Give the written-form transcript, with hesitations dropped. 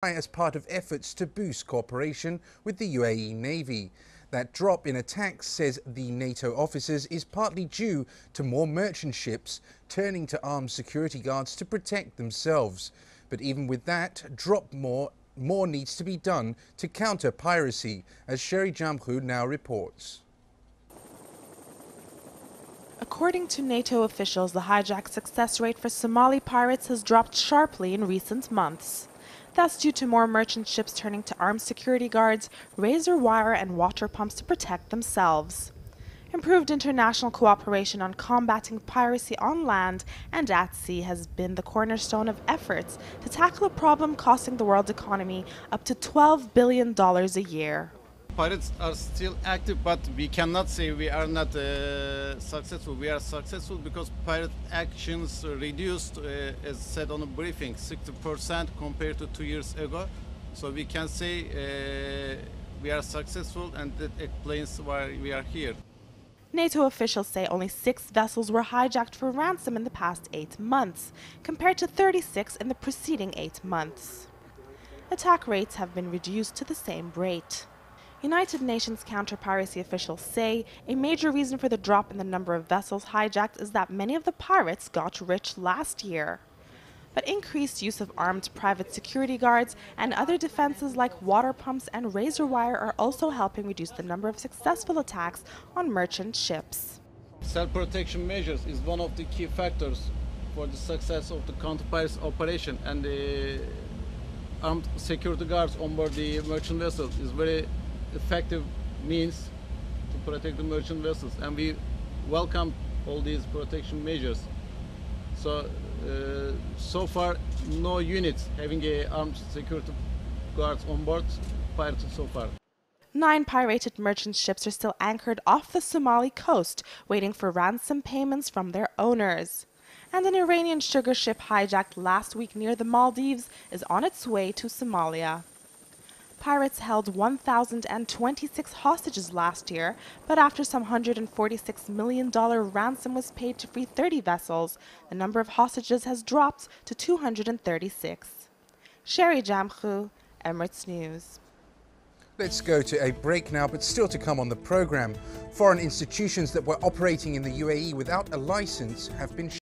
as part of efforts to boost cooperation with the UAE Navy. That drop in attacks, says the NATO officers, is partly due to more merchant ships turning to armed security guards to protect themselves. But even with that drop, more needs to be done to counter piracy, as Sherry Jamkhou now reports. According to NATO officials, the hijack success rate for Somali pirates has dropped sharply in recent months. That's due to more merchant ships turning to armed security guards, razor wire and water pumps to protect themselves. Improved international cooperation on combating piracy on land and at sea has been the cornerstone of efforts to tackle a problem costing the world economy up to $12 billion a year. Pirates are still active, but we cannot say we are not successful. We are successful because pirate actions reduced, as said on a briefing, 60% compared to 2 years ago. So we can say we are successful, and that explains why we are here. NATO officials say only 6 vessels were hijacked for ransom in the past 8 months, compared to 36 in the preceding 8 months. Attack rates have been reduced to the same rate. United Nations counter-piracy officials say a major reason for the drop in the number of vessels hijacked is that many of the pirates got rich last year. But increased use of armed private security guards and other defenses like water pumps and razor wire are also helping reduce the number of successful attacks on merchant ships. Self-protection measures is one of the key factors for the success of the counter-piracy operation, and the armed security guards on board the merchant vessels is very effective means to protect the merchant vessels, and we welcome all these protection measures. So far, no units having armed security guards on board pirated so far. 9 pirated merchant ships are still anchored off the Somali coast, waiting for ransom payments from their owners. And an Iranian sugar ship hijacked last week near the Maldives is on its way to Somalia. Pirates held 1,026 hostages last year, but after some $146 million ransom was paid to free 30 vessels, the number of hostages has dropped to 236. Sherry Jamkhou, Emirates News. Let's go to a break now, but still to come on the program. Foreign institutions that were operating in the UAE without a license have been